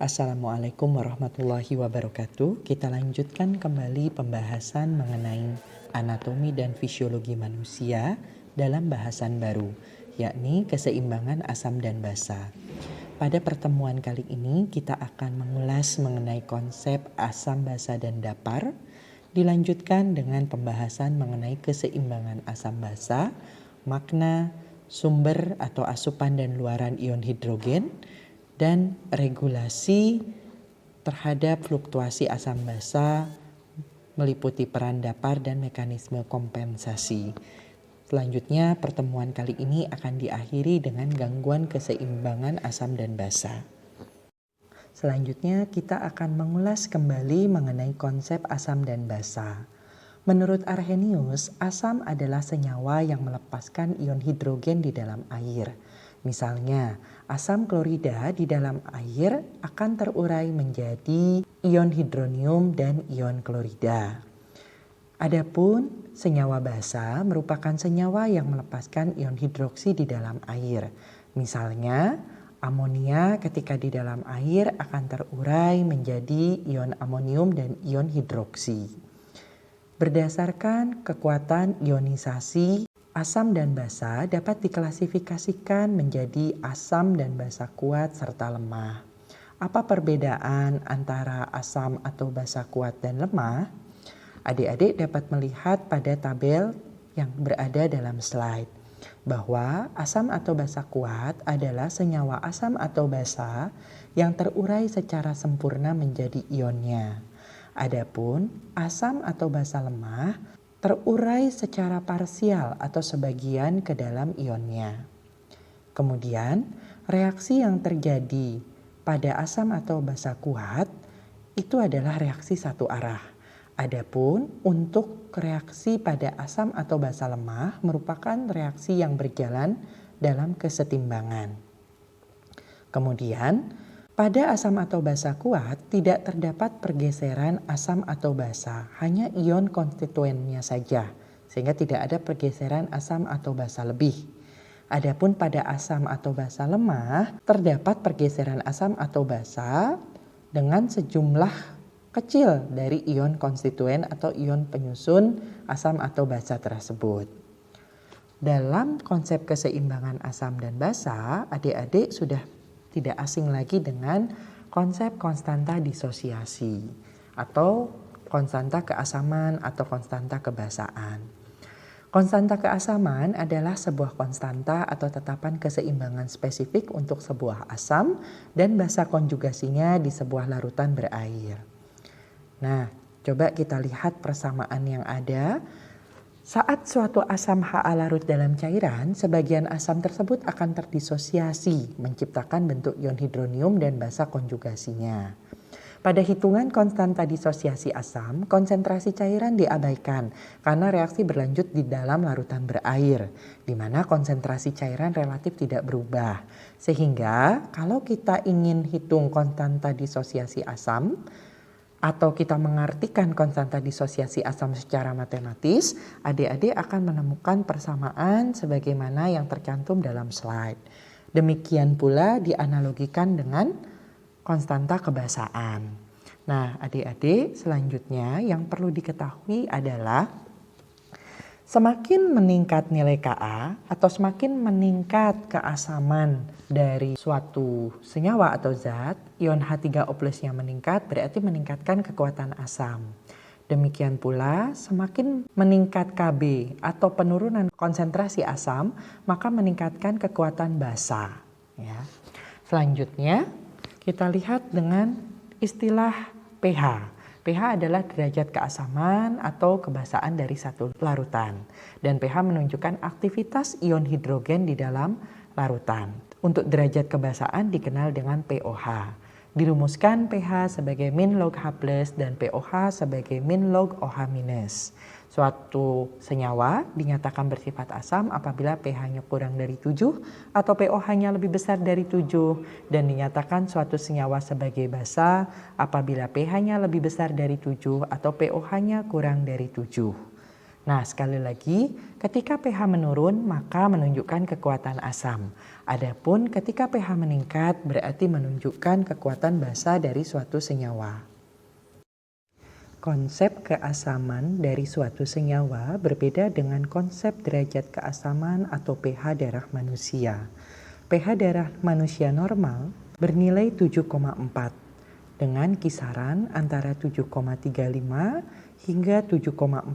Assalamualaikum warahmatullahi wabarakatuh. Kita lanjutkan kembali pembahasan mengenai anatomi dan fisiologi manusia dalam bahasan baru, yakni keseimbangan asam dan basa. Pada pertemuan kali ini kita akan mengulas mengenai konsep asam, basa, dan dapar, dilanjutkan dengan pembahasan mengenai keseimbangan asam basa, makna, sumber atau asupan dan luaran ion hidrogen, dan regulasi terhadap fluktuasi asam basa meliputi peran dapar dan mekanisme kompensasi. Selanjutnya pertemuan kali ini akan diakhiri dengan gangguan keseimbangan asam dan basa. Selanjutnya kita akan mengulas kembali mengenai konsep asam dan basa. Menurut Arrhenius, asam adalah senyawa yang melepaskan ion hidrogen di dalam air. Misalnya, asam klorida di dalam air akan terurai menjadi ion hidronium dan ion klorida. Adapun senyawa basa merupakan senyawa yang melepaskan ion hidroksi di dalam air. Misalnya, amonia ketika di dalam air akan terurai menjadi ion amonium dan ion hidroksi. Berdasarkan kekuatan ionisasi, asam dan basa dapat diklasifikasikan menjadi asam dan basa kuat serta lemah. Apa perbedaan antara asam atau basa kuat dan lemah? Adik-adik dapat melihat pada tabel yang berada dalam slide bahwa asam atau basa kuat adalah senyawa asam atau basa yang terurai secara sempurna menjadi ionnya. Adapun asam atau basa lemah terurai secara parsial atau sebagian ke dalam ionnya. Kemudian, reaksi yang terjadi pada asam atau basa kuat itu adalah reaksi satu arah. Adapun untuk reaksi pada asam atau basa lemah merupakan reaksi yang berjalan dalam kesetimbangan. Kemudian, pada asam atau basa kuat tidak terdapat pergeseran asam atau basa, hanya ion konstituennya saja, sehingga tidak ada pergeseran asam atau basa lebih. Adapun pada asam atau basa lemah terdapat pergeseran asam atau basa dengan sejumlah kecil dari ion konstituen atau ion penyusun asam atau basa tersebut. Dalam konsep keseimbangan asam dan basa, adik-adik sudah tidak asing lagi dengan konsep konstanta disosiasi atau konstanta keasaman atau konstanta kebasaan. Konstanta keasaman adalah sebuah konstanta atau tetapan keseimbangan spesifik untuk sebuah asam dan basa konjugasinya di sebuah larutan berair. Nah, coba kita lihat persamaan yang ada. Saat suatu asam Ha larut dalam cairan, sebagian asam tersebut akan terdisosiasi, menciptakan bentuk ion hidronium dan basa konjugasinya. Pada hitungan konstanta disosiasi asam, konsentrasi cairan diabaikan karena reaksi berlanjut di dalam larutan berair, di mana konsentrasi cairan relatif tidak berubah. Sehingga kalau kita ingin hitung konstanta disosiasi asam, atau kita mengartikan konstanta disosiasi asam secara matematis, adik-adik akan menemukan persamaan sebagaimana yang tercantum dalam slide. Demikian pula dianalogikan dengan konstanta kebasaan. Nah, adik-adik, selanjutnya yang perlu diketahui adalah semakin meningkat nilai Ka atau semakin meningkat keasaman dari suatu senyawa atau zat, ion H3O+ yang meningkat berarti meningkatkan kekuatan asam. Demikian pula semakin meningkat Kb atau penurunan konsentrasi asam, maka meningkatkan kekuatan basa. Ya. Selanjutnya kita lihat dengan istilah pH. pH adalah derajat keasaman atau kebasaan dari satu larutan. Dan pH menunjukkan aktivitas ion hidrogen di dalam larutan. Untuk derajat kebasaan dikenal dengan pOH. Dirumuskan pH sebagai min log H+ dan pOH sebagai min log OH-. Suatu senyawa dinyatakan bersifat asam apabila pH-nya kurang dari 7 atau pOH-nya lebih besar dari 7, dan dinyatakan suatu senyawa sebagai basa apabila pH-nya lebih besar dari 7 atau pOH-nya kurang dari 7. Nah, sekali lagi, ketika pH menurun maka menunjukkan kekuatan asam. Adapun ketika pH meningkat berarti menunjukkan kekuatan basa dari suatu senyawa. Konsep keasaman dari suatu senyawa berbeda dengan konsep derajat keasaman atau pH darah manusia. pH darah manusia normal bernilai 7,4 dengan kisaran antara 7,35 hingga 7,45.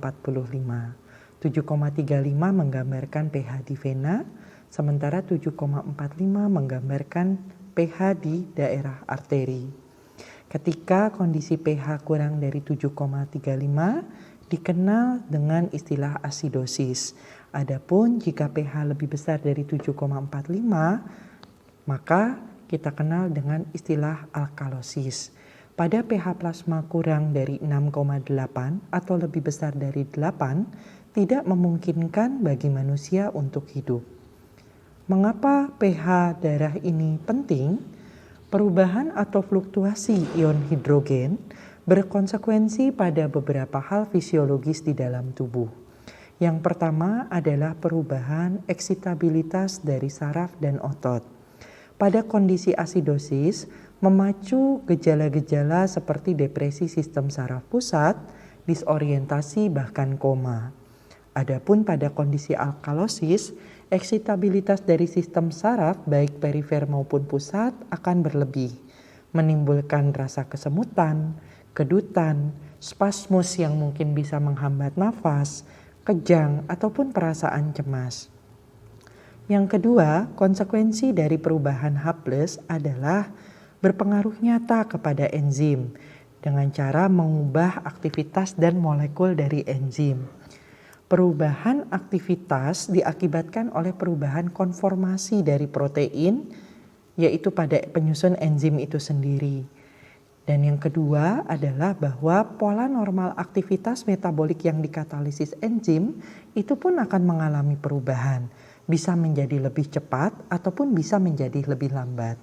7,35 menggambarkan pH di vena, sementara 7,45 menggambarkan pH di daerah arteri. Ketika kondisi pH kurang dari 7,35 dikenal dengan istilah asidosis. Adapun jika pH lebih besar dari 7,45 maka kita kenal dengan istilah alkalosis. Pada pH plasma kurang dari 6,8 atau lebih besar dari 8 tidak memungkinkan bagi manusia untuk hidup. Mengapa pH darah ini penting? Perubahan atau fluktuasi ion hidrogen berkonsekuensi pada beberapa hal fisiologis di dalam tubuh. Yang pertama adalah perubahan eksitabilitas dari saraf dan otot. Pada kondisi asidosis, memacu gejala-gejala seperti depresi sistem saraf pusat, disorientasi bahkan koma. Adapun pada kondisi alkalosis, eksitabilitas dari sistem saraf baik perifer maupun pusat akan berlebih, menimbulkan rasa kesemutan, kedutan, spasmus yang mungkin bisa menghambat nafas, kejang, ataupun perasaan cemas. Yang kedua, konsekuensi dari perubahan H+ adalah berpengaruh nyata kepada enzim dengan cara mengubah aktivitas dan molekul dari enzim. Perubahan aktivitas diakibatkan oleh perubahan konformasi dari protein, yaitu pada penyusun enzim itu sendiri. Dan yang kedua adalah bahwa pola normal aktivitas metabolik yang dikatalisis enzim itu pun akan mengalami perubahan. Bisa menjadi lebih cepat ataupun bisa menjadi lebih lambat.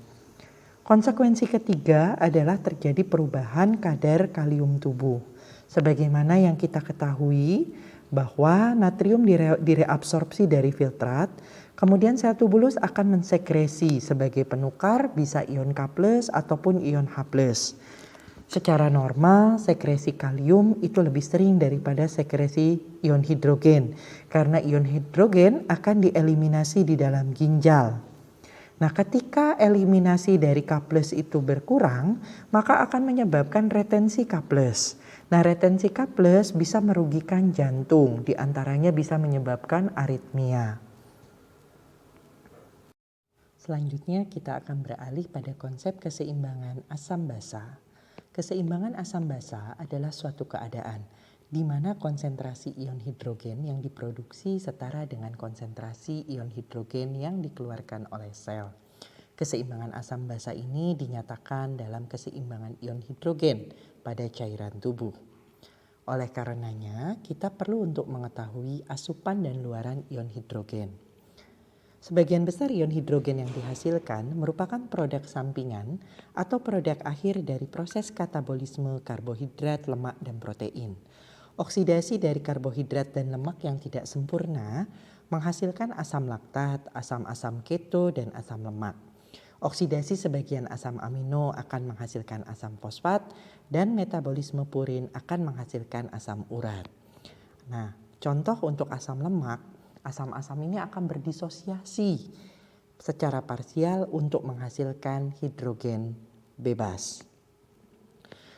Konsekuensi ketiga adalah terjadi perubahan kadar kalium tubuh. Sebagaimana yang kita ketahui bahwa natrium direabsorpsi dari filtrat, kemudian sel tubulus akan mensekresi sebagai penukar bisa ion K+ ataupun ion H+. Secara normal, sekresi kalium itu lebih sering daripada sekresi ion hidrogen, karena ion hidrogen akan dieliminasi di dalam ginjal. Nah, ketika eliminasi dari K+ itu berkurang, maka akan menyebabkan retensi K+. Nah, retensi K+ bisa merugikan jantung, diantaranya bisa menyebabkan aritmia. Selanjutnya kita akan beralih pada konsep keseimbangan asam basa. Keseimbangan asam basa adalah suatu keadaan di mana konsentrasi ion hidrogen yang diproduksi setara dengan konsentrasi ion hidrogen yang dikeluarkan oleh sel. Keseimbangan asam basa ini dinyatakan dalam keseimbangan ion hidrogen pada cairan tubuh. Oleh karenanya, kita perlu untuk mengetahui asupan dan luaran ion hidrogen. Sebagian besar ion hidrogen yang dihasilkan merupakan produk sampingan atau produk akhir dari proses katabolisme karbohidrat, lemak, dan protein. Oksidasi dari karbohidrat dan lemak yang tidak sempurna menghasilkan asam laktat, asam-asam keto, dan asam lemak. Oksidasi sebagian asam amino akan menghasilkan asam fosfat dan metabolisme purin akan menghasilkan asam urat. Nah, contoh untuk asam lemak, asam-asam ini akan berdisosiasi secara parsial untuk menghasilkan hidrogen bebas.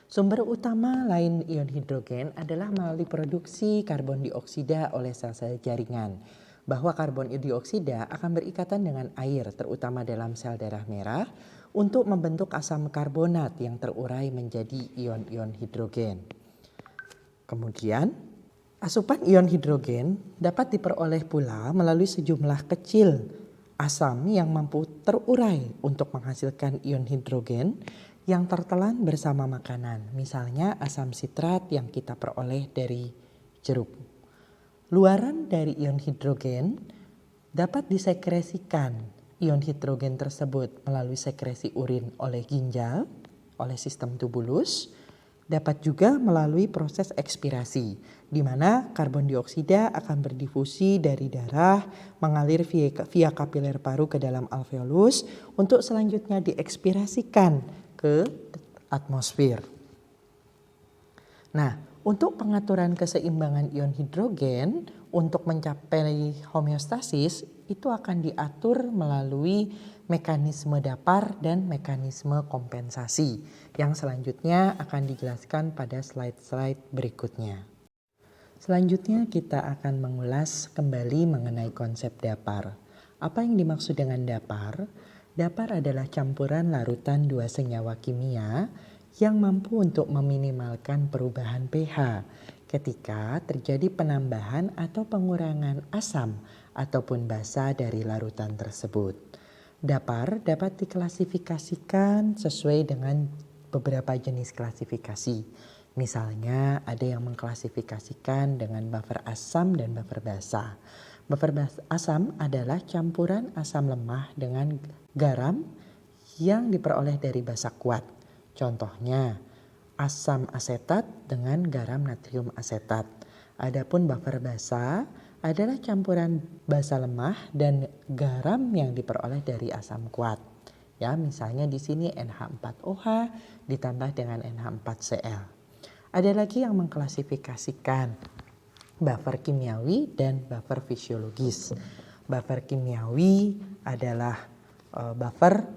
Sumber utama lain ion hidrogen adalah melalui produksi karbon dioksida oleh sel-sel jaringan. Bahwa karbon dioksida akan berikatan dengan air terutama dalam sel darah merah untuk membentuk asam karbonat yang terurai menjadi ion-ion hidrogen. Kemudian, asupan ion hidrogen dapat diperoleh pula melalui sejumlah kecil asam yang mampu terurai untuk menghasilkan ion hidrogen yang tertelan bersama makanan. Misalnya asam sitrat yang kita peroleh dari jeruk. Luaran dari ion hidrogen dapat disekresikan ion hidrogen tersebut melalui sekresi urin oleh ginjal, oleh sistem tubulus, Dapat juga melalui proses ekspirasi, di mana karbon dioksida akan berdifusi dari darah, mengalir via kapiler paru ke dalam alveolus untuk selanjutnya diekspirasikan ke atmosfer. Nah, untuk pengaturan keseimbangan ion hidrogen untuk mencapai homeostasis itu akan diatur melalui mekanisme dapar dan mekanisme kompensasi yang selanjutnya akan dijelaskan pada slide-slide berikutnya. Selanjutnya kita akan mengulas kembali mengenai konsep dapar. Apa yang dimaksud dengan dapar? Dapar adalah campuran larutan dua senyawa kimia yang mampu untuk meminimalkan perubahan pH ketika terjadi penambahan atau pengurangan asam ataupun basa dari larutan tersebut. Dapar dapat diklasifikasikan sesuai dengan beberapa jenis klasifikasi. Misalnya ada yang mengklasifikasikan dengan buffer asam dan buffer basa. Buffer asam adalah campuran asam lemah dengan garam yang diperoleh dari basa kuat. Contohnya asam asetat dengan garam natrium asetat. Adapun buffer basa adalah campuran basa lemah dan garam yang diperoleh dari asam kuat. Ya, misalnya di sini NH4OH ditambah dengan NH4Cl. Ada lagi yang mengklasifikasikan buffer kimiawi dan buffer fisiologis. Buffer kimiawi adalah buffer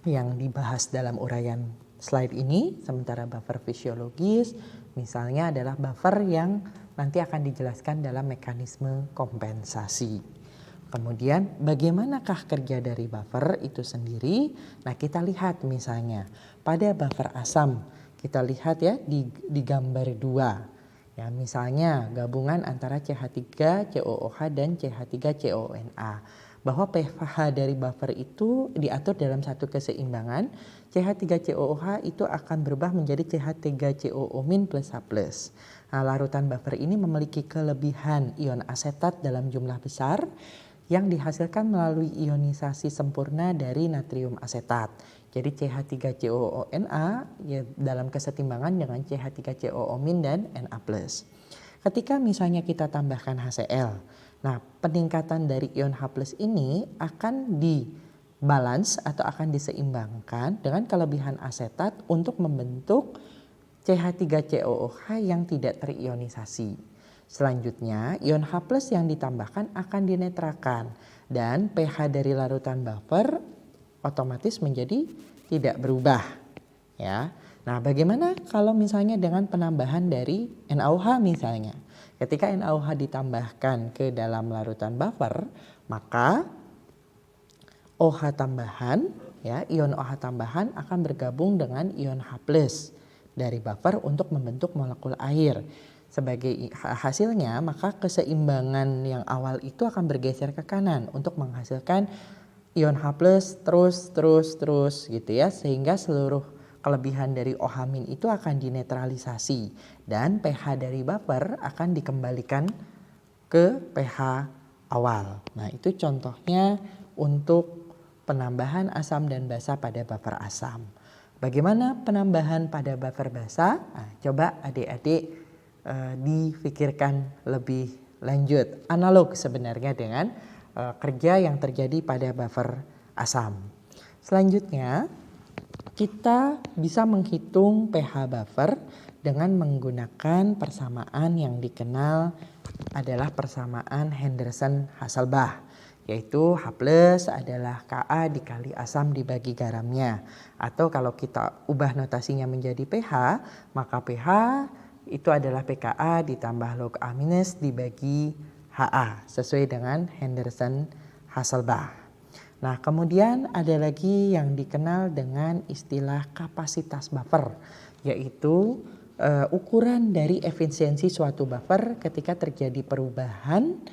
yang dibahas dalam uraian slide ini, sementara buffer fisiologis misalnya adalah buffer yang nanti akan dijelaskan dalam mekanisme kompensasi. Kemudian bagaimanakah kerja dari buffer itu sendiri? Nah, kita lihat misalnya pada buffer asam, kita lihat ya di gambar 2. Ya, misalnya gabungan antara CH3COOH dan CH3COONA. Bahwa pH dari buffer itu diatur dalam satu keseimbangan. CH3COOH itu akan berubah menjadi CH3COO- plus H+. Nah, larutan buffer ini memiliki kelebihan ion asetat dalam jumlah besar yang dihasilkan melalui ionisasi sempurna dari natrium asetat. Jadi CH3COONA ya dalam kesetimbangan dengan CH3COO- dan Na+. Ketika misalnya kita tambahkan HCl, nah peningkatan dari ion H+ ini akan dibalance atau akan diseimbangkan dengan kelebihan asetat untuk membentuk CH3COOH yang tidak terionisasi. Selanjutnya, ion H+ yang ditambahkan akan dinetralkan dan pH dari larutan buffer otomatis menjadi tidak berubah. Ya. Nah, bagaimana kalau misalnya dengan penambahan dari NaOH misalnya? Ketika NaOH ditambahkan ke dalam larutan buffer, maka OH tambahan, ya, ion OH tambahan akan bergabung dengan ion H+ dari buffer untuk membentuk molekul air. Sebagai hasilnya, maka keseimbangan yang awal itu akan bergeser ke kanan untuk menghasilkan ion H+ terus gitu ya, sehingga seluruh kelebihan dari OH- itu akan dinetralisasi dan pH dari buffer akan dikembalikan ke pH awal. Nah, itu contohnya untuk penambahan asam dan basa pada buffer asam. Bagaimana penambahan pada buffer basa? Nah, coba adik-adik difikirkan lebih lanjut. Analog sebenarnya dengan kerja yang terjadi pada buffer asam. Selanjutnya, kita bisa menghitung pH buffer dengan menggunakan persamaan yang dikenal adalah persamaan Henderson-Hasselbalch, yaitu H+ adalah Ka dikali asam dibagi garamnya. Atau kalau kita ubah notasinya menjadi pH, maka pH itu adalah pKa ditambah log A- dibagi Ha sesuai dengan Henderson-Hasselbalch. Nah, kemudian ada lagi yang dikenal dengan istilah kapasitas buffer, yaitu ukuran dari efisiensi suatu buffer ketika terjadi perubahan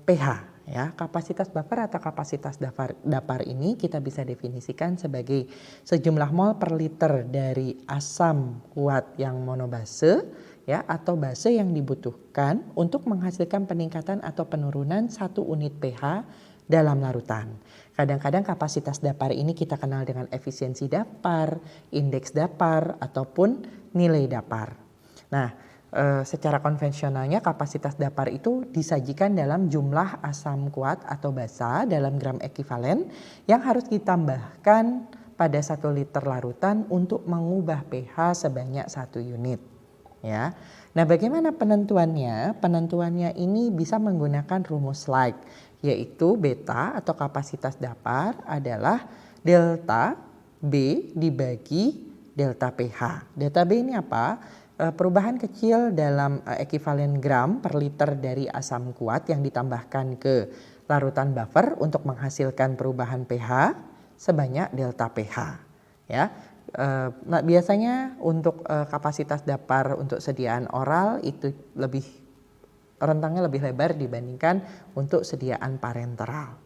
pH. Ya, kapasitas buffer atau kapasitas dapar ini kita bisa definisikan sebagai sejumlah mol per liter dari asam kuat yang monobase, ya, atau base yang dibutuhkan untuk menghasilkan peningkatan atau penurunan 1 unit pH dalam larutan. Kadang-kadang kapasitas dapar ini kita kenal dengan efisiensi dapar, indeks dapar, ataupun nilai dapar. Nah, secara konvensionalnya kapasitas dapar itu disajikan dalam jumlah asam kuat atau basa dalam gram ekivalen yang harus ditambahkan pada 1 liter larutan untuk mengubah pH sebanyak 1 unit. Ya. Nah, bagaimana penentuannya? Penentuannya ini bisa menggunakan rumus like, yaitu beta atau kapasitas dapar adalah delta B dibagi delta pH. Delta B ini apa? Perubahan kecil dalam ekivalen gram per liter dari asam kuat yang ditambahkan ke larutan buffer untuk menghasilkan perubahan pH sebanyak delta pH. Ya. Nah, biasanya untuk kapasitas dapar untuk sediaan oral itu rentangnya lebih lebar dibandingkan untuk sediaan parenteral.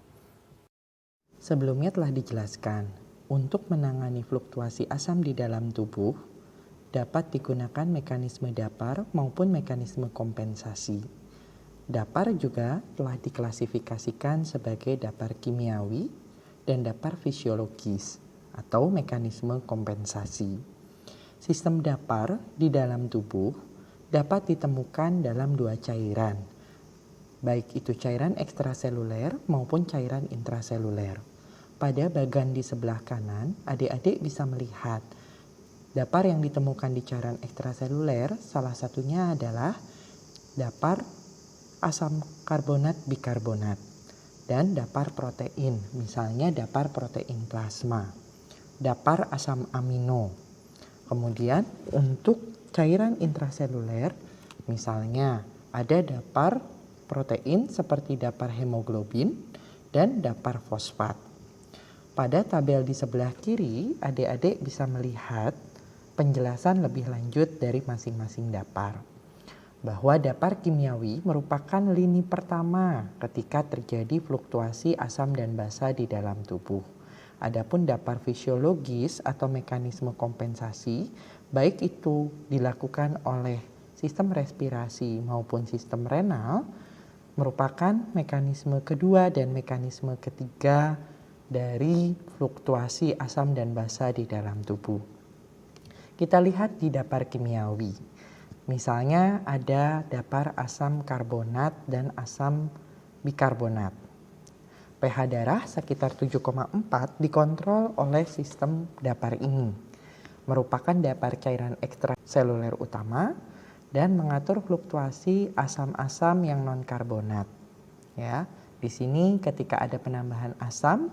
Sebelumnya telah dijelaskan, untuk menangani fluktuasi asam di dalam tubuh dapat digunakan mekanisme dapar maupun mekanisme kompensasi. Dapar juga telah diklasifikasikan sebagai dapar kimiawi dan dapar fisiologis atau mekanisme kompensasi. Sistem dapar di dalam tubuh dapat ditemukan dalam 2 cairan, baik itu cairan ekstraseluler maupun cairan intraseluler. Pada bagian di sebelah kanan, adik-adik bisa melihat dapar yang ditemukan di cairan ekstraseluler, salah satunya adalah dapar asam karbonat bikarbonat dan dapar protein, misalnya dapar protein plasma, dapar asam amino. Kemudian untuk cairan intraseluler, misalnya ada dapar protein seperti dapar hemoglobin dan dapar fosfat. Pada tabel di sebelah kiri, adik-adik bisa melihat penjelasan lebih lanjut dari masing-masing dapar. Bahwa dapar kimiawi merupakan lini pertama ketika terjadi fluktuasi asam dan basa di dalam tubuh. Adapun dapar fisiologis atau mekanisme kompensasi, baik itu dilakukan oleh sistem respirasi maupun sistem renal, merupakan mekanisme kedua dan mekanisme ketiga dari fluktuasi asam dan basa di dalam tubuh. Kita lihat di dapar kimiawi. Misalnya ada dapar asam karbonat dan asam bikarbonat. pH darah sekitar 7,4 dikontrol oleh sistem dapar ini. Merupakan dapar cairan ekstraseluler utama dan mengatur fluktuasi asam-asam yang non-karbonat. Ya, di sini ketika ada penambahan asam,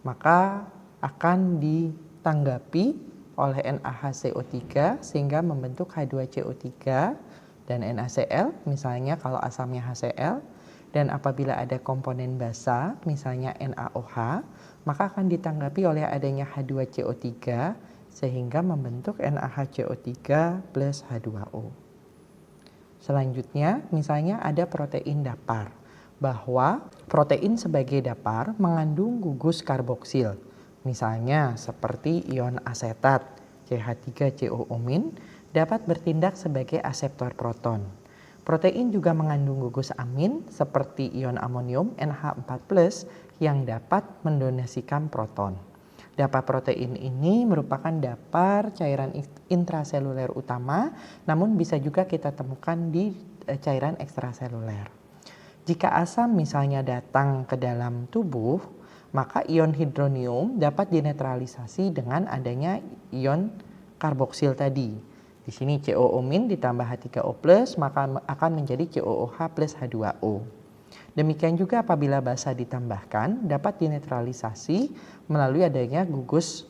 maka akan ditanggapi oleh NaHCO3 sehingga membentuk H2CO3 dan NaCl, misalnya kalau asamnya HCl, dan apabila ada komponen basa, misalnya NaOH, maka akan ditanggapi oleh adanya H2CO3 sehingga membentuk NaHCO3 plus H2O. Selanjutnya, misalnya ada protein dapar, bahwa protein sebagai dapar mengandung gugus karboksil. Misalnya seperti ion asetat, CH3COO- dapat bertindak sebagai aseptor proton. Protein juga mengandung gugus amin seperti ion amonium NH4+ yang dapat mendonasikan proton. Dapar protein ini merupakan dapar cairan intraseluler utama, namun bisa juga kita temukan di cairan ekstraseluler. Jika asam misalnya datang ke dalam tubuh, maka ion hidronium dapat dinetralisasi dengan adanya ion karboksil tadi. Di sini COO- ditambah H3O+, maka akan menjadi COOH plus H2O. Demikian juga apabila basa ditambahkan, dapat dinetralisasi melalui adanya gugus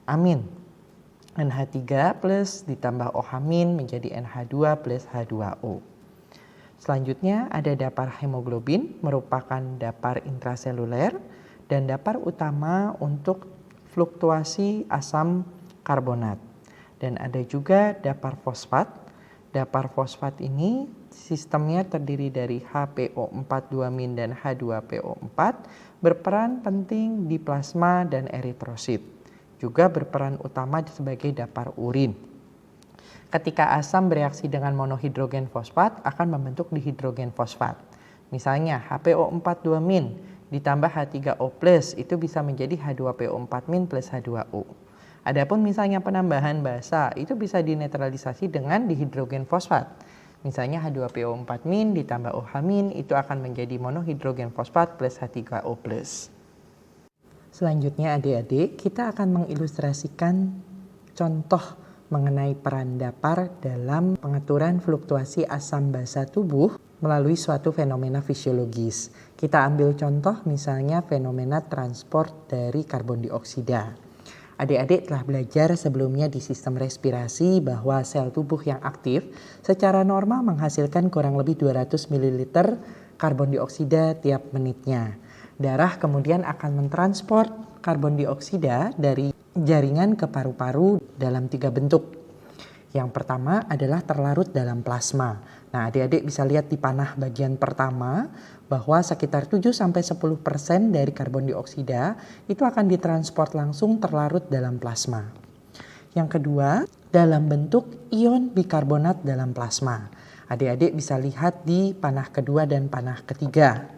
amin. NH3 plus ditambah OH- menjadi NH2 plus H2O. Selanjutnya ada dapar hemoglobin, merupakan dapar intraseluler dan dapar utama untuk fluktuasi asam karbonat. Dan ada juga dapar fosfat. Dapar fosfat ini sistemnya terdiri dari HPO42- dan H2PO4, berperan penting di plasma dan eritrosit. Juga berperan utama sebagai dapar urin. Ketika asam bereaksi dengan monohidrogen fosfat akan membentuk dihidrogen fosfat. Misalnya HPO42- ditambah H3O+, itu bisa menjadi H2PO4- plus H2O. Adapun misalnya penambahan basa, itu bisa dinetralisasi dengan dihidrogen fosfat. Misalnya H2PO4- ditambah OH- itu akan menjadi monohidrogen fosfat plus H3O+. Selanjutnya adik-adik, kita akan mengilustrasikan contoh mengenai peran dapar dalam pengaturan fluktuasi asam basa tubuh melalui suatu fenomena fisiologis. Kita ambil contoh misalnya fenomena transport dari karbon dioksida. Adik-adik telah belajar sebelumnya di sistem respirasi bahwa sel tubuh yang aktif secara normal menghasilkan kurang lebih 200 ml karbon dioksida tiap menitnya. Darah kemudian akan mentransport karbon dioksida dari jaringan ke paru-paru dalam 3 bentuk. Yang pertama adalah terlarut dalam plasma. Nah, adik-adik bisa lihat di panah bagian pertama bahwa sekitar 7-10% dari karbon dioksida itu akan ditransport langsung terlarut dalam plasma. Yang kedua, dalam bentuk ion bikarbonat dalam plasma. Adik-adik bisa lihat di panah kedua dan panah ketiga.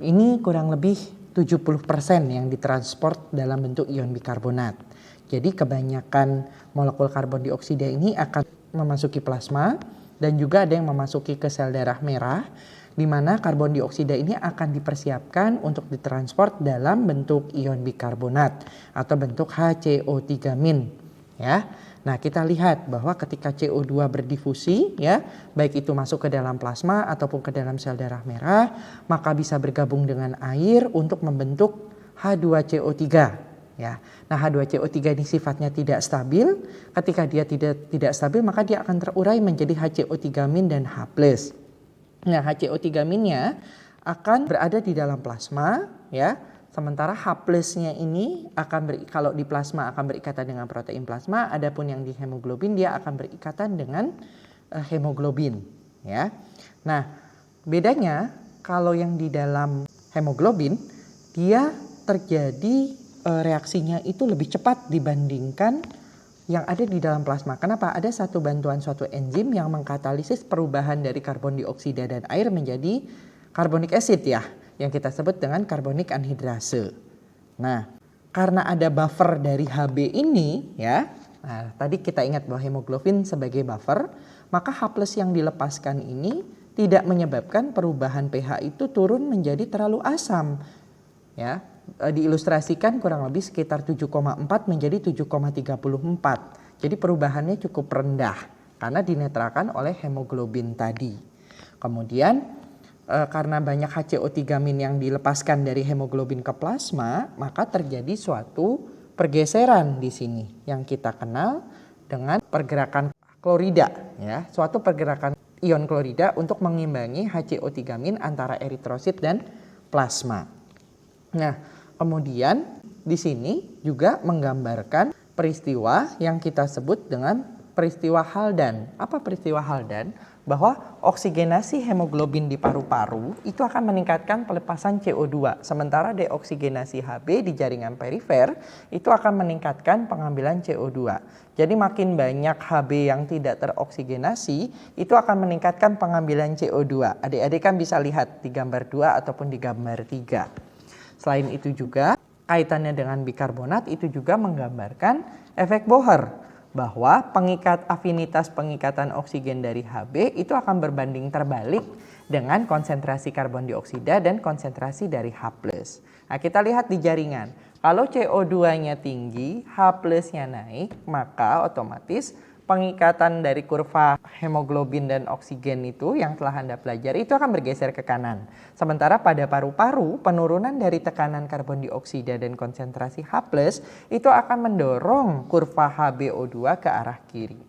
Ini kurang lebih 70% yang ditransport dalam bentuk ion bikarbonat. Jadi kebanyakan molekul karbon dioksida ini akan memasuki plasma dan juga ada yang memasuki ke sel darah merah, di mana karbon dioksida ini akan dipersiapkan untuk ditransport dalam bentuk ion bikarbonat atau bentuk HCO3-. Ya. Nah, kita lihat bahwa ketika CO2 berdifusi, ya, baik itu masuk ke dalam plasma ataupun ke dalam sel darah merah, maka bisa bergabung dengan air untuk membentuk H2CO3. Ya. Nah, H2CO3 ini sifatnya tidak stabil. Ketika dia tidak stabil, maka dia akan terurai menjadi HCO3- dan H+. Nah, HCO3-nya akan berada di dalam plasma, ya. Sementara H+-nya ini kalau di plasma akan berikatan dengan protein plasma, adapun yang di hemoglobin dia akan berikatan dengan hemoglobin, ya. Nah, bedanya kalau yang di dalam hemoglobin dia terjadi reaksinya itu lebih cepat dibandingkan yang ada di dalam plasma. Kenapa? Ada suatu enzim yang mengkatalisis perubahan dari karbon dioksida dan air menjadi carbonic acid, ya, yang kita sebut dengan karbonik anhidrase. Nah, karena ada buffer dari Hb ini, ya. Nah, tadi kita ingat bahwa hemoglobin sebagai buffer, maka H+ yang dilepaskan ini tidak menyebabkan perubahan pH itu turun menjadi terlalu asam, ya. Diilustrasikan kurang lebih sekitar 7,4 menjadi 7,34. Jadi perubahannya cukup rendah karena dinetralkan oleh hemoglobin tadi. Kemudian karena banyak HCO3- yang dilepaskan dari hemoglobin ke plasma, maka terjadi suatu pergeseran di sini yang kita kenal dengan pergerakan klorida, ya, suatu pergerakan ion klorida untuk mengimbangi HCO3- antara eritrosit dan plasma. Nah, kemudian di sini juga menggambarkan peristiwa yang kita sebut dengan peristiwa Haldan. Apa peristiwa Haldan? Bahwa oksigenasi hemoglobin di paru-paru itu akan meningkatkan pelepasan CO2. Sementara deoksigenasi Hb di jaringan perifer itu akan meningkatkan pengambilan CO2. Jadi makin banyak Hb yang tidak teroksigenasi itu akan meningkatkan pengambilan CO2. Adik-adik kan bisa lihat di gambar 2 ataupun di gambar 3. Selain itu juga kaitannya dengan bikarbonat itu juga menggambarkan efek Bohr, bahwa afinitas pengikatan oksigen dari Hb itu akan berbanding terbalik dengan konsentrasi karbon dioksida dan konsentrasi dari H+. Nah, kita lihat di jaringan. Kalau CO2-nya tinggi, H+-nya naik, maka otomatis pengikatan dari kurva hemoglobin dan oksigen itu yang telah Anda pelajari itu akan bergeser ke kanan. Sementara pada paru-paru, penurunan dari tekanan karbon dioksida dan konsentrasi H+ itu akan mendorong kurva HbO2 ke arah kiri.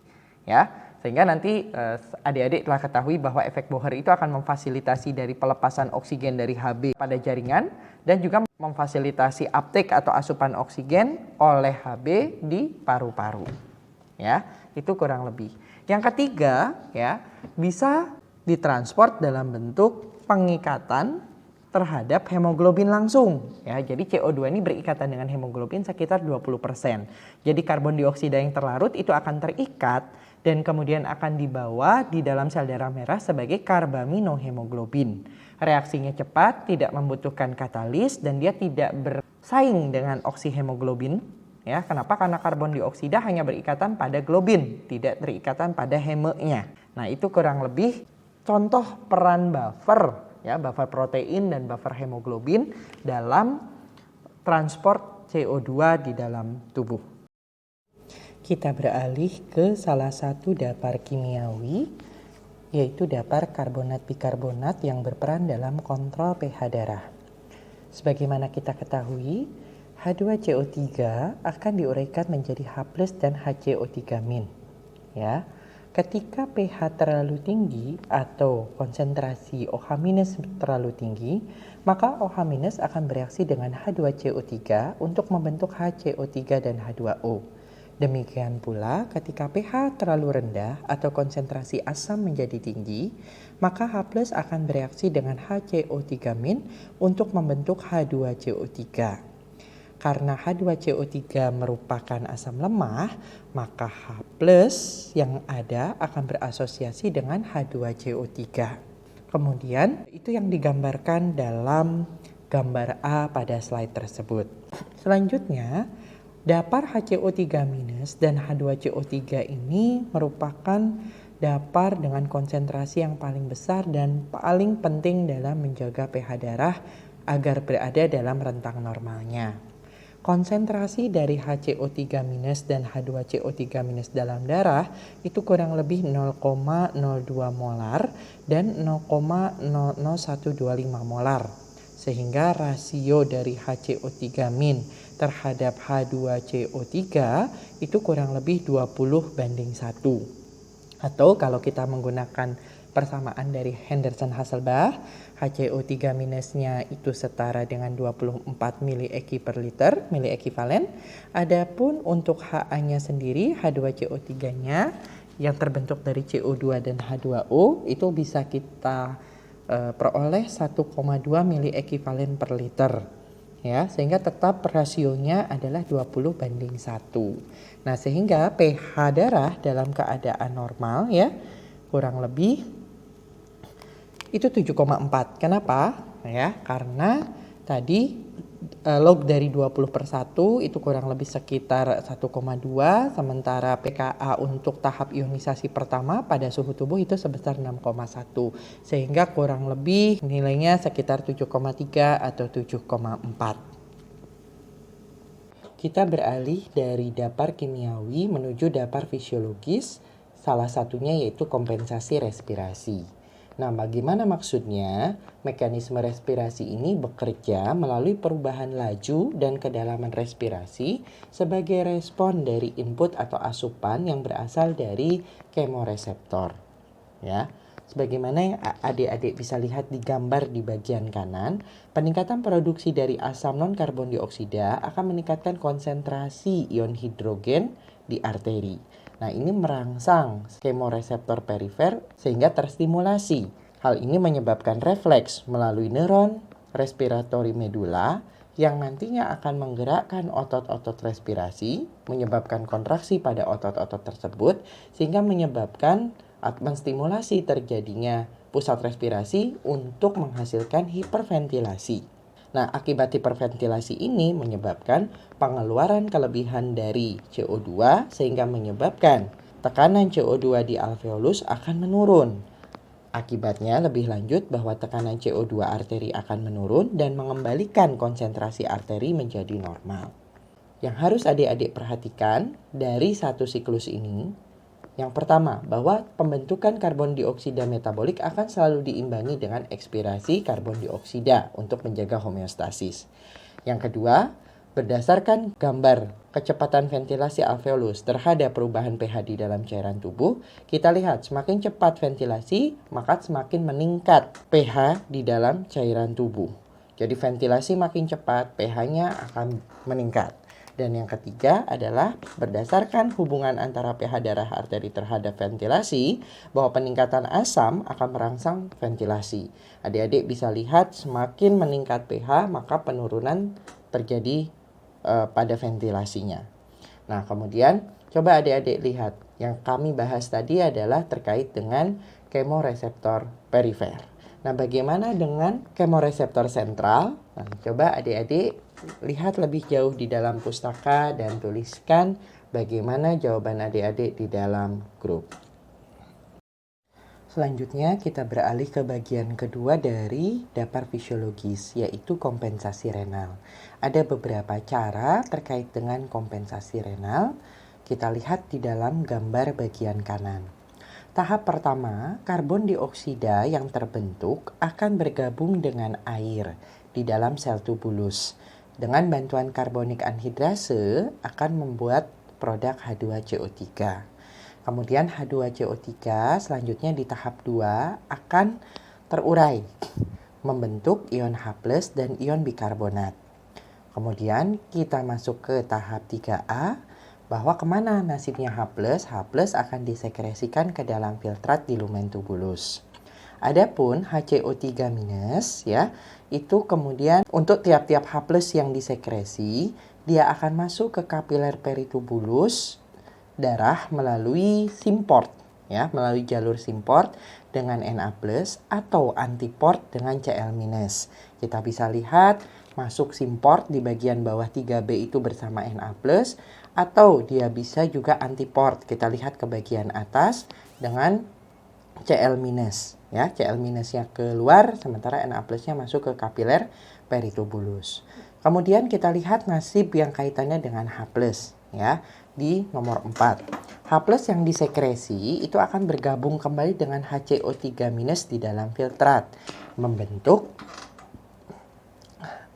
Ya, sehingga nanti adik-adik telah ketahui bahwa efek Bohr itu akan memfasilitasi dari pelepasan oksigen dari Hb pada jaringan dan juga memfasilitasi uptake atau asupan oksigen oleh Hb di paru-paru. Ya, itu kurang lebih. Yang ketiga, ya, bisa ditransport dalam bentuk pengikatan terhadap hemoglobin langsung, ya. Jadi CO2 ini berikatan dengan hemoglobin sekitar 20%. Jadi karbon dioksida yang terlarut itu akan terikat dan kemudian akan dibawa di dalam sel darah merah sebagai karbaminohemoglobin. Reaksinya cepat, tidak membutuhkan katalis, dan dia tidak bersaing dengan oksihemoglobin. Ya, kenapa? Karena karbon dioksida hanya berikatan pada globin, tidak berikatan pada hemenya. Nah, itu kurang lebih contoh peran buffer, ya, buffer protein dan buffer hemoglobin dalam transport CO2 di dalam tubuh. Kita beralih ke salah satu dapar kimiawi, yaitu dapar karbonat bikarbonat yang berperan dalam kontrol pH darah. Sebagaimana kita ketahui, H2CO3 akan diuraikan menjadi H+ dan HCO3-. Ya. Ketika pH terlalu tinggi atau konsentrasi OH- terlalu tinggi, maka OH- akan bereaksi dengan H2CO3 untuk membentuk HCO3 dan H2O. Demikian pula ketika pH terlalu rendah atau konsentrasi asam menjadi tinggi, maka H+ akan bereaksi dengan HCO3- untuk membentuk H2CO3. Karena H2CO3 merupakan asam lemah, maka H+ yang ada akan berasosiasi dengan H2CO3. Kemudian itu yang digambarkan dalam gambar A pada slide tersebut. Selanjutnya, dapar HCO3- dan H2CO3 ini merupakan dapar dengan konsentrasi yang paling besar dan paling penting dalam menjaga pH darah agar berada dalam rentang normalnya. Konsentrasi dari HCO3- dan H2CO3- dalam darah itu kurang lebih 0,02 molar dan 0,00125 molar. Sehingga rasio dari HCO3- terhadap H2CO3 itu kurang lebih 20:1. Atau kalau kita menggunakan persamaan dari Henderson-Hasselbalch, HCO3-nya itu setara dengan 24 mili-eki per liter, mili-ekivalen. Adapun untuk HA-nya sendiri, H2CO3-nya yang terbentuk dari CO2 dan H2O itu bisa kita peroleh 1,2 mili-ekivalen per liter. Ya, sehingga tetap rasionya adalah 20:1. Nah, sehingga pH darah dalam keadaan normal ya kurang lebih itu 7,4. Kenapa? Ya, karena tadi log dari 20/1 itu kurang lebih sekitar 1,2, sementara pKa untuk tahap ionisasi pertama pada suhu tubuh itu sebesar 6,1, sehingga kurang lebih nilainya sekitar 7,3 atau 7,4. Kita beralih dari dapar kimiawi menuju dapar fisiologis, salah satunya yaitu kompensasi respirasi. Nah, bagaimana maksudnya? Mekanisme respirasi ini bekerja melalui perubahan laju dan kedalaman respirasi sebagai respon dari input atau asupan yang berasal dari kemoreseptor. Ya, sebagaimana yang adik-adik bisa lihat di gambar di bagian kanan, peningkatan produksi dari asam non-karbon dioksida akan meningkatkan konsentrasi ion hidrogen di arteri. Nah, ini merangsang kemoreseptor perifer sehingga terstimulasi. Hal ini menyebabkan refleks melalui neuron respiratory medula yang nantinya akan menggerakkan otot-otot respirasi, menyebabkan kontraksi pada otot-otot tersebut, sehingga menyebabkan menstimulasi terjadinya pusat respirasi untuk menghasilkan hiperventilasi. Nah, akibat hiperventilasi ini menyebabkan pengeluaran kelebihan dari CO2 sehingga menyebabkan tekanan CO2 di alveolus akan menurun. Akibatnya lebih lanjut bahwa tekanan CO2 arteri akan menurun dan mengembalikan konsentrasi arteri menjadi normal. Yang harus adik-adik perhatikan dari satu siklus ini, yang pertama, bahwa pembentukan karbon dioksida metabolik akan selalu diimbangi dengan ekspirasi karbon dioksida untuk menjaga homeostasis. Yang kedua, berdasarkan gambar kecepatan ventilasi alveolus terhadap perubahan pH di dalam cairan tubuh, kita lihat semakin cepat ventilasi, maka semakin meningkat pH di dalam cairan tubuh. Jadi ventilasi makin cepat, pH-nya akan meningkat. Dan yang ketiga adalah berdasarkan hubungan antara pH darah arteri terhadap ventilasi, bahwa peningkatan asam akan merangsang ventilasi. Adik-adik bisa lihat semakin meningkat pH maka penurunan terjadi pada ventilasinya. Nah, kemudian Coba adik-adik lihat, yang kami bahas tadi adalah terkait dengan kemoreseptor perifer. Nah, bagaimana dengan kemoreseptor sentral? Nah, coba adik-adik lihat lebih jauh di dalam pustaka dan tuliskan bagaimana jawaban adik-adik di dalam grup. Selanjutnya kita beralih ke bagian kedua dari daftar fisiologis, yaitu kompensasi renal. Ada beberapa cara terkait dengan kompensasi renal. Kita lihat di dalam gambar bagian kanan. Tahap pertama, karbon dioksida yang terbentuk akan bergabung dengan air di dalam sel tubulus. Dengan bantuan karbonik anhidrase akan membuat produk H2CO3. Kemudian H2CO3 selanjutnya di tahap 2 akan terurai, membentuk ion H+ dan ion bikarbonat. Kemudian kita masuk ke tahap 3A, bahwa kemana nasibnya H+? H+ akan disekresikan ke dalam filtrat di lumen tubulus. Adapun HCO3- ya, itu kemudian untuk tiap-tiap H+ yang disekresi, dia akan masuk ke kapiler peritubulus darah melalui simport, ya, melalui jalur simport dengan Na+ atau antiport dengan Cl-. Kita bisa lihat masuk simport di bagian bawah 3B itu bersama Na+, atau dia bisa juga antiport. Kita lihat ke bagian atas dengan Cl-, ya, Cl-nya keluar sementara Na+-nya masuk ke kapiler peritubulus. Kemudian kita lihat nasib yang kaitannya dengan H+, ya, di nomor 4. H+ yang disekresi itu akan bergabung kembali dengan HCO3- di dalam filtrat, membentuk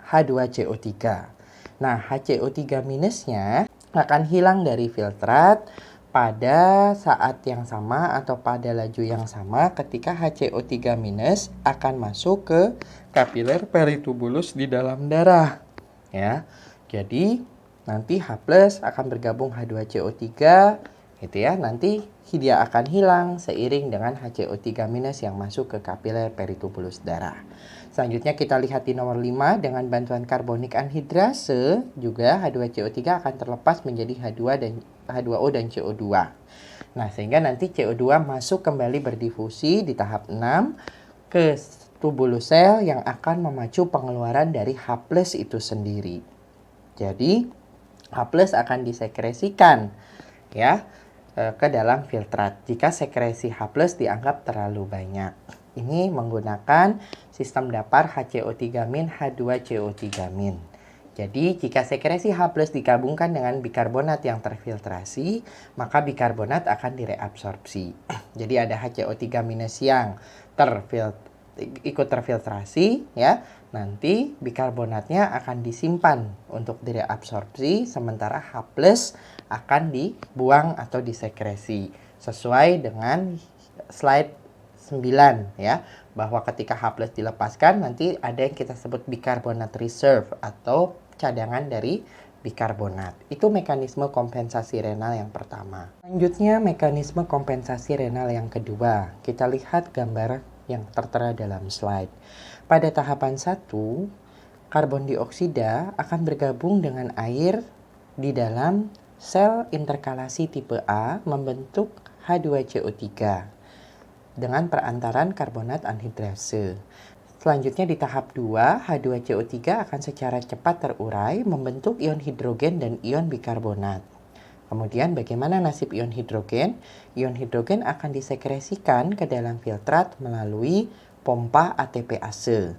H2CO3. Nah, HCO3-nya akan hilang dari filtrat pada saat yang sama atau pada laju yang sama ketika HCO3- akan masuk ke kapiler peritubulus di dalam darah, ya. Jadi nanti H+ akan bergabung H2CO3, gitu ya. Nanti dia akan hilang seiring dengan HCO3- yang masuk ke kapiler peritubulus darah. Selanjutnya kita lihat di nomor 5, dengan bantuan karbonik anhidrase juga H2CO3 akan terlepas menjadi H2O dan CO2. Nah, sehingga nanti CO2 masuk kembali berdifusi di tahap 6 ke tubulus sel yang akan memacu pengeluaran dari H+ itu sendiri. Jadi H+ akan disekresikan, ya, ke dalam filtrat jika sekresi H+ dianggap terlalu banyak. Ini menggunakan sistem dapar HCO3- H2CO3-. Jadi jika sekresi H+ digabungkan dengan bikarbonat yang terfiltrasi, maka bikarbonat akan direabsorpsi. Jadi ada HCO3- yang ikut terfiltrasi, ya. Nanti bikarbonatnya akan disimpan untuk direabsorpsi, sementara H+ akan dibuang atau disekresi sesuai dengan slide 9, ya, bahwa ketika H+ dilepaskan nanti ada yang kita sebut bikarbonat reserve atau cadangan dari bikarbonat. Itu mekanisme kompensasi renal yang pertama. Selanjutnya mekanisme kompensasi renal yang kedua. Kita lihat gambar yang tertera dalam slide. Pada tahapan 1, karbon dioksida akan bergabung dengan air di dalam sel interkalasi tipe A membentuk H2CO3 dengan perantaran karbonat anhidrase. Selanjutnya di tahap 2, H2CO3 akan secara cepat terurai membentuk ion hidrogen dan ion bikarbonat. Kemudian bagaimana nasib ion hidrogen? Ion hidrogen akan disekresikan ke dalam filtrat melalui pompa ATPase.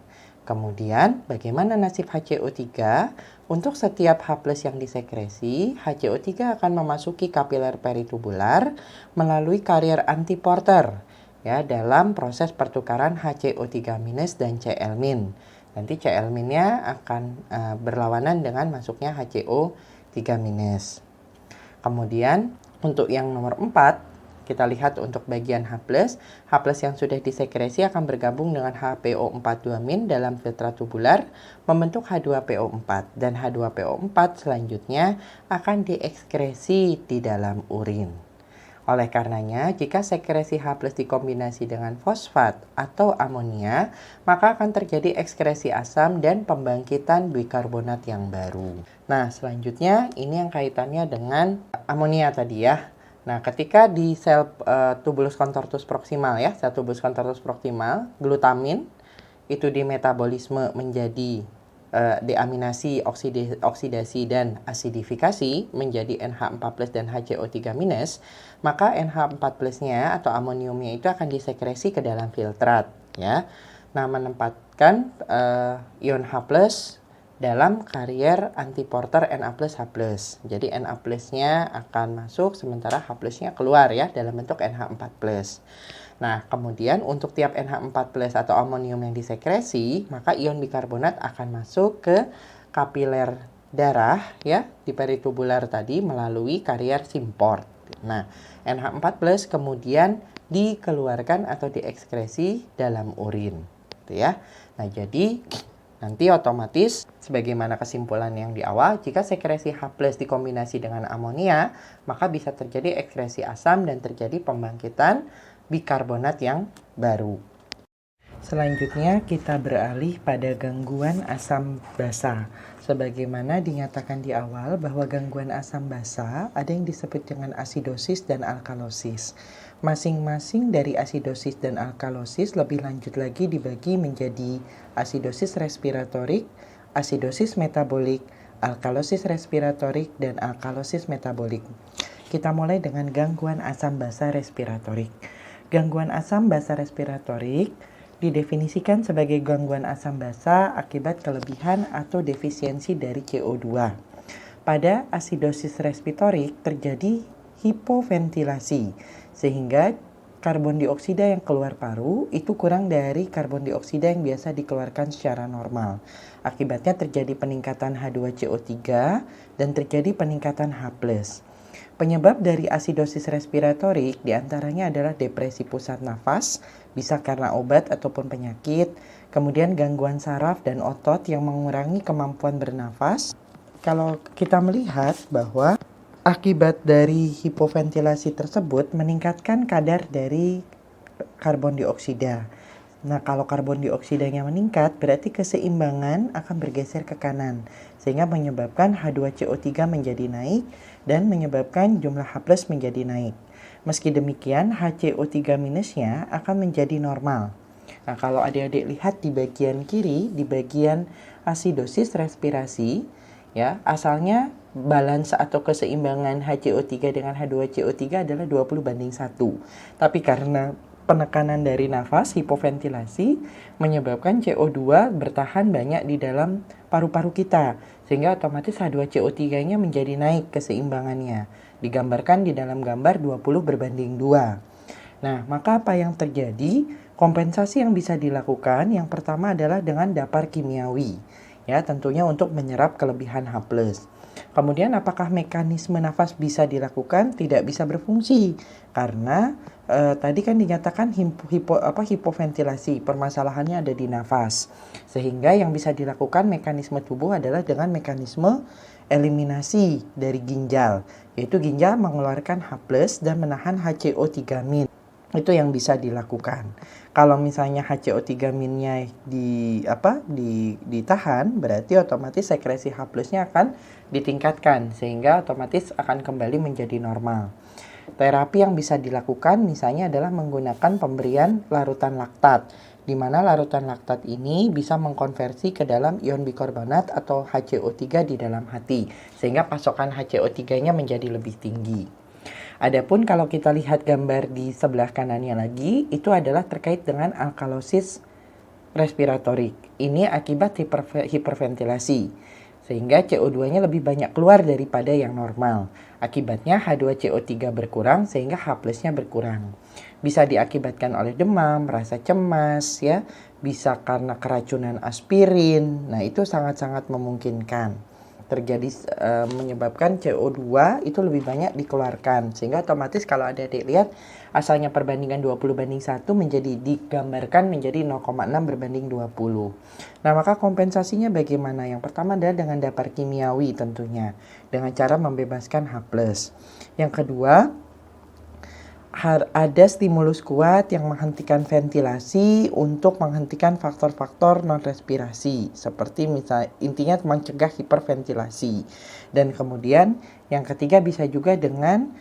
Kemudian bagaimana nasib HCO3? Untuk setiap H+ yang disekresi, HCO3 akan memasuki kapiler peritubular melalui karier antiporter, ya, dalam proses pertukaran HCO3- dan Cl-. Nanti Cl-nya akan berlawanan dengan masuknya HCO3-. Kemudian untuk yang nomor 4, kita lihat untuk bagian H+. H+ yang sudah disekresi akan bergabung dengan HPO42- dalam filtrat tubular membentuk H2PO4 dan H2PO4 selanjutnya akan diekskresi di dalam urin. Oleh karenanya, jika sekresi H+ dikombinasi dengan fosfat atau amonia, maka akan terjadi ekskresi asam dan pembangkitan bikarbonat yang baru. Nah, selanjutnya ini yang kaitannya dengan amonia tadi ya. Nah, ketika di sel tubulus contortus proximal ya, sel tubulus contortus proximal, glutamin itu dimetabolisme menjadi deaminasi, oksidasi, dan asidifikasi menjadi NH4+ dan HCO3-, maka NH4+-nya atau amoniumnya itu akan disekresi ke dalam filtrat ya. Nah, menempatkan ion H+ dalam karier antiporter Na+, H+. Jadi Na+-nya akan masuk sementara H+-nya keluar ya dalam bentuk NH4+. Nah, kemudian untuk tiap NH4+ atau amonium yang disekresi, maka ion bikarbonat akan masuk ke kapiler darah ya di peritubular tadi melalui karier simport. Nah, NH4+ kemudian dikeluarkan atau diekskresi dalam urin, gitu ya. Nah, jadi nanti otomatis sebagaimana kesimpulan yang di awal, jika sekresi H+ dikombinasi dengan amonia, maka bisa terjadi ekskresi asam dan terjadi pembangkitan bikarbonat yang baru. Selanjutnya kita beralih pada gangguan asam basa. Sebagaimana dinyatakan di awal bahwa gangguan asam basa ada yang disebut dengan asidosis dan alkalosis. Masing-masing dari asidosis dan alkalosis lebih lanjut lagi dibagi menjadi asidosis respiratorik, asidosis metabolik, alkalosis respiratorik, dan alkalosis metabolik. Kita mulai dengan gangguan asam basa respiratorik. Gangguan asam basa respiratorik didefinisikan sebagai gangguan asam basa akibat kelebihan atau defisiensi dari CO2. Pada asidosis respiratorik terjadi hipoventilasi, sehingga karbon dioksida yang keluar paru itu kurang dari karbon dioksida yang biasa dikeluarkan secara normal. Akibatnya terjadi peningkatan H2CO3 dan terjadi peningkatan H+. Penyebab dari asidosis respiratorik diantaranya adalah depresi pusat nafas, bisa karena obat ataupun penyakit, kemudian gangguan saraf dan otot yang mengurangi kemampuan bernafas. Kalau kita melihat bahwa akibat dari hipoventilasi tersebut meningkatkan kadar dari karbon dioksida. Nah, kalau karbon dioksidanya meningkat, berarti keseimbangan akan bergeser ke kanan, sehingga menyebabkan H2CO3 menjadi naik dan menyebabkan jumlah H+ menjadi naik. Meski demikian, HCO3- akan menjadi normal. Nah, kalau adik-adik lihat di bagian kiri, di bagian asidosis respirasi, ya, asalnya balance atau keseimbangan HCO3 dengan H2CO3 adalah 20:1. Tapi karena penekanan dari nafas, hipoventilasi, menyebabkan CO2 bertahan banyak di dalam paru-paru kita, sehingga otomatis H2CO3-nya menjadi naik keseimbangannya. Digambarkan di dalam gambar 20:2. Nah, maka apa yang terjadi? Kompensasi yang bisa dilakukan yang pertama adalah dengan dapar kimiawi. Ya, tentunya untuk menyerap kelebihan H+. Kemudian apakah mekanisme nafas bisa dilakukan? Tidak bisa berfungsi karena tadi kan dinyatakan hipoventilasi, permasalahannya ada di nafas. Sehingga yang bisa dilakukan mekanisme tubuh adalah dengan mekanisme eliminasi dari ginjal, yaitu ginjal mengeluarkan H+ dan menahan HCO3-. Itu yang bisa dilakukan. Kalau misalnya HCO3-nya ditahan, berarti otomatis sekresi H+-nya akan ditingkatkan sehingga otomatis akan kembali menjadi normal. Terapi yang bisa dilakukan misalnya adalah menggunakan pemberian larutan laktat, di mana larutan laktat ini bisa mengkonversi ke dalam ion bikarbonat atau HCO3 di dalam hati, sehingga pasokan HCO3-nya menjadi lebih tinggi. Adapun kalau kita lihat gambar di sebelah kanannya lagi, itu adalah terkait dengan alkalosis respiratorik. Ini akibat hiperventilasi, sehingga CO2-nya lebih banyak keluar daripada yang normal. Akibatnya H2CO3 berkurang sehingga H+-nya berkurang. Bisa diakibatkan oleh demam, rasa cemas, ya, bisa karena keracunan aspirin. Nah, itu sangat-sangat memungkinkan terjadi menyebabkan CO2 itu lebih banyak dikeluarkan, sehingga otomatis kalau adik-adik lihat asalnya perbandingan 20:1 menjadi digambarkan menjadi 0,6:20. Nah, maka kompensasinya bagaimana? Yang pertama adalah dengan dapar kimiawi tentunya, dengan cara membebaskan H+. Yang kedua, ada stimulus kuat yang menghentikan ventilasi untuk menghentikan faktor-faktor non-respirasi. Seperti misalnya intinya mencegah hiperventilasi. Dan kemudian yang ketiga bisa juga dengan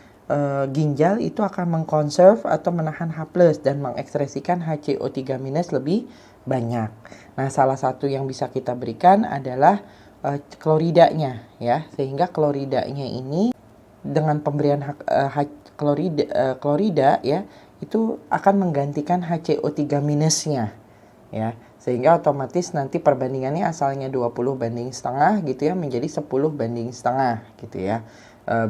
ginjal itu akan mengkonserv atau menahan H+ dan mengekspresikan HCO3- lebih banyak. Nah, salah satu yang bisa kita berikan adalah kloridanya ya. Sehingga kloridanya ini dengan pemberian klorida ya itu akan menggantikan HCO3-nya ya. Sehingga otomatis nanti perbandingannya asalnya 20:1/2 gitu ya menjadi 10:1/2 gitu ya.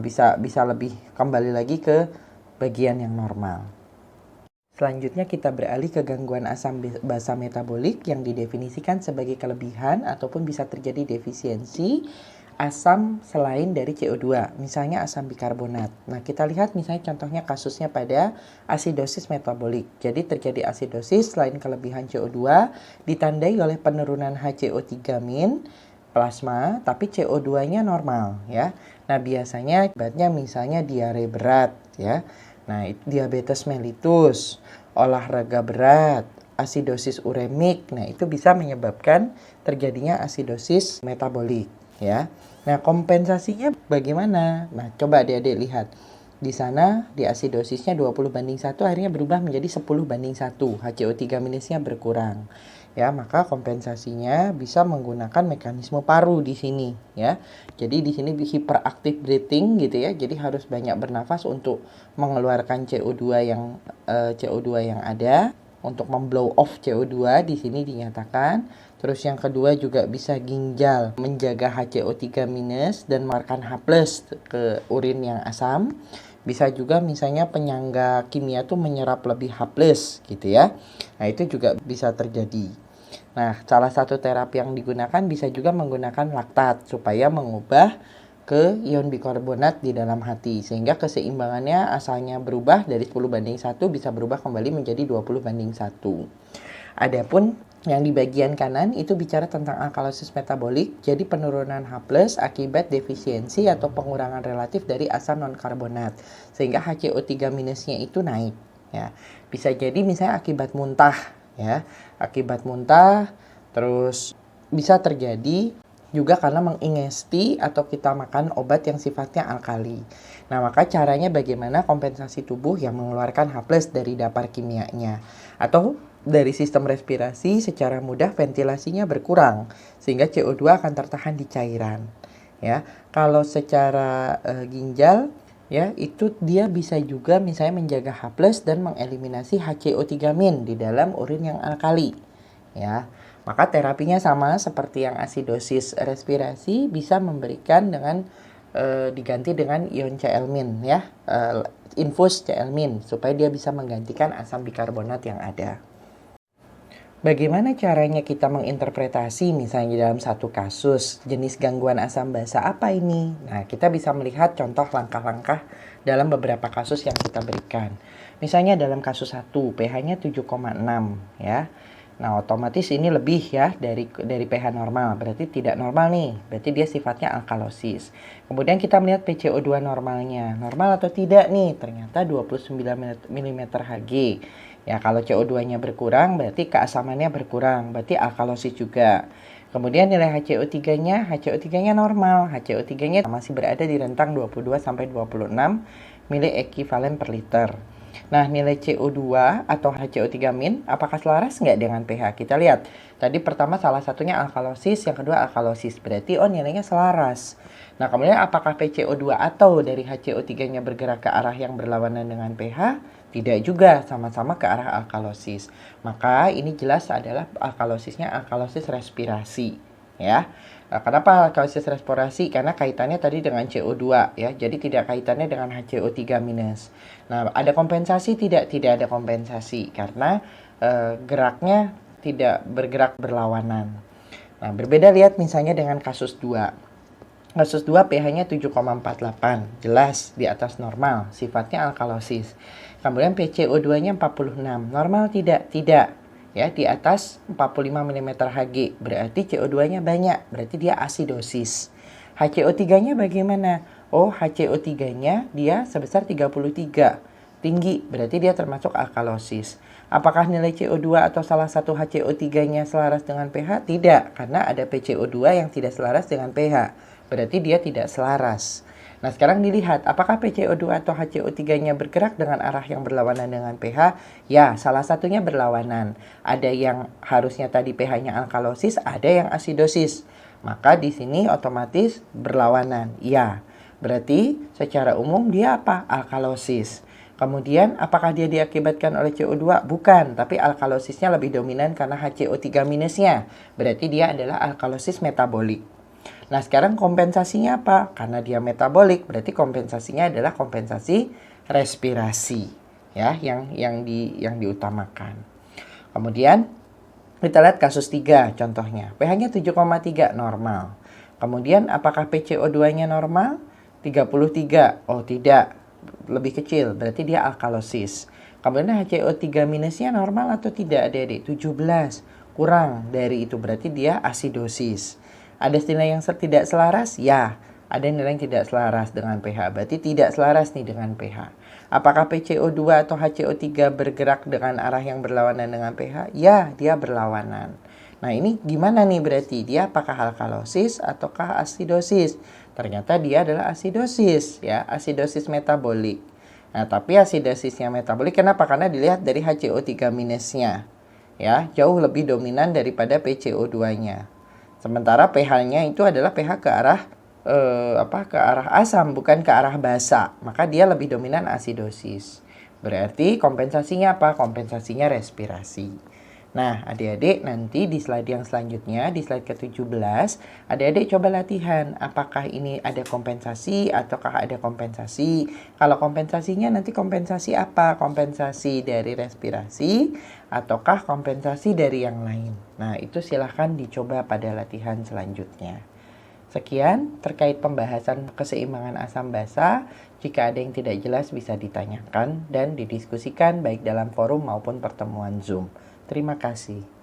Bisa lebih kembali lagi ke bagian yang normal. Selanjutnya kita beralih ke gangguan asam basa metabolik yang didefinisikan sebagai kelebihan ataupun bisa terjadi defisiensi asam selain dari CO2, misalnya asam bikarbonat. Nah, kita lihat misalnya contohnya kasusnya pada asidosis metabolik. Jadi terjadi asidosis selain kelebihan CO2 ditandai oleh penurunan HCO3- plasma, tapi CO2-nya normal ya. Nah, biasanya akibatnya misalnya diare berat ya. Nah, diabetes mellitus, olahraga berat, asidosis uremik. Nah, itu bisa menyebabkan terjadinya asidosis metabolik ya. Nah, kompensasinya bagaimana? Nah, coba adik-adik lihat. Di sana di asidosisnya 20:1 akhirnya berubah menjadi 10:1. HCO3- berkurang. Ya, maka kompensasinya bisa menggunakan mekanisme paru di sini ya. Jadi di sini hyperactive breathing gitu ya. Jadi harus banyak bernafas untuk mengeluarkan CO2 yang ada untuk memblow off CO2 di sini dinyatakan. Terus yang kedua juga bisa ginjal menjaga HCO3- dan mengeluarkan H+ ke urin yang asam. Bisa juga misalnya penyangga kimia tuh menyerap lebih H+ gitu ya. Nah, itu juga bisa terjadi. Nah, salah satu terapi yang digunakan bisa juga menggunakan laktat supaya mengubah ke ion bikarbonat di dalam hati. Sehingga keseimbangannya asalnya berubah dari 10:1 bisa berubah kembali menjadi 20:1. Adapun yang di bagian kanan itu bicara tentang alkalosis metabolik, jadi penurunan H+ akibat defisiensi atau pengurangan relatif dari asam non-karbonat. Sehingga HCO3- itu naik. Ya. Bisa jadi misalnya akibat muntah. Ya. Akibat muntah, terus bisa terjadi juga karena mengingesti atau kita makan obat yang sifatnya alkali. Nah, maka caranya bagaimana kompensasi tubuh yang mengeluarkan H+ dari dapur kimianya. Atau dari sistem respirasi secara mudah ventilasinya berkurang sehingga CO2 akan tertahan di cairan. Ya, kalau secara ginjal ya itu dia bisa juga misalnya menjaga H+ dan mengeliminasi HCO3- di dalam urin yang alkali. Ya. Maka terapinya sama seperti yang asidosis respirasi bisa memberikan dengan diganti dengan ion Cl- ya. Infus Cl- supaya dia bisa menggantikan asam bikarbonat yang ada. Bagaimana caranya kita menginterpretasi misalnya dalam satu kasus jenis gangguan asam basa apa ini? Nah, kita bisa melihat contoh langkah-langkah dalam beberapa kasus yang kita berikan. Misalnya dalam kasus 1, pH-nya 7,6 ya. Nah, otomatis ini lebih ya dari pH normal, berarti tidak normal nih, berarti dia sifatnya alkalosis. Kemudian kita melihat PCO2 normalnya, normal atau tidak nih, ternyata 29 mm Hg. Ya, kalau CO2-nya berkurang, berarti keasamannya berkurang, berarti alkalosis juga. Kemudian nilai HCO3-nya normal, HCO3-nya masih berada di rentang 22-26 mili ekuivalen per liter. Nah, nilai CO2 atau HCO3- apakah selaras nggak dengan pH? Kita lihat. Tadi pertama salah satunya alkalosis, yang kedua alkalosis. Berarti nilainya selaras. Nah, kemudian apakah PCO2 atau dari HCO3-nya bergerak ke arah yang berlawanan dengan pH? Tidak juga, sama-sama ke arah alkalosis. Maka ini jelas adalah alkalosisnya alkalosis respirasi. Ya. Kenapa alkalosis respirasi? Karena kaitannya tadi dengan CO2 ya. Jadi tidak kaitannya dengan HCO3-. Nah, ada kompensasi tidak? Tidak ada kompensasi karena geraknya tidak bergerak berlawanan. Nah, berbeda lihat misalnya dengan kasus 2. Kasus 2 pH-nya 7,48, jelas di atas normal, sifatnya alkalosis. Kemudian PCO2-nya 46, normal tidak? Tidak. Ya, di atas 45 mm Hg, berarti CO2-nya banyak, berarti dia asidosis. HCO3-nya bagaimana? Oh, HCO3-nya dia sebesar 33. tinggi, berarti dia termasuk alkalosis. Apakah nilai CO2 atau salah satu HCO3-nya selaras dengan pH? Tidak, karena ada PCO2 yang tidak selaras dengan pH. Berarti dia tidak selaras. Nah, sekarang dilihat apakah PCO2 atau HCO3-nya bergerak dengan arah yang berlawanan dengan pH? Ya, salah satunya berlawanan. Ada yang harusnya tadi pH-nya alkalosis, ada yang asidosis. Maka di sini otomatis berlawanan. Ya, berarti secara umum dia apa? Alkalosis. Kemudian apakah dia diakibatkan oleh CO2? Bukan, tapi alkalosisnya lebih dominan karena HCO3 minusnya. Berarti dia adalah alkalosis metabolik. Nah, sekarang kompensasinya apa? Karena dia metabolik, berarti kompensasinya adalah kompensasi respirasi, ya, yang diutamakan. Kemudian kita lihat kasus 3 contohnya. pH-nya 7,3 normal. Kemudian apakah PCO2-nya normal? 33. Oh, tidak. Lebih kecil, berarti dia alkalosis. Kemudian HCO3 minusnya normal atau tidak, adik-adik? 17. Kurang dari itu, berarti dia asidosis. Ada nilai yang tidak selaras? Ya, ada nilai yang tidak selaras dengan pH. Berarti tidak selaras nih dengan pH. Apakah PCO2 atau HCO3 bergerak dengan arah yang berlawanan dengan pH? Ya, dia berlawanan. Nah, ini gimana nih berarti? Dia apakah alkalosis ataukah asidosis? Ternyata dia adalah asidosis, ya, asidosis metabolik. Nah, tapi asidosisnya metabolik kenapa? Karena dilihat dari HCO3 minusnya, ya, jauh lebih dominan daripada PCO2-nya. Sementara pH-nya itu adalah pH ke arah ke arah asam, bukan ke arah basa. Maka dia lebih dominan asidosis. Berarti kompensasinya apa? Kompensasinya respirasi. Nah, adik-adik nanti di slide yang selanjutnya, di slide ke-17, adik-adik coba latihan apakah ini ada kompensasi ataukah ada kompensasi. Kalau kompensasinya nanti kompensasi apa? Kompensasi dari respirasi ataukah kompensasi dari yang lain. Nah, itu silahkan dicoba pada latihan selanjutnya. Sekian terkait pembahasan keseimbangan asam basa. Jika ada yang tidak jelas bisa ditanyakan dan didiskusikan baik dalam forum maupun pertemuan Zoom. Terima kasih.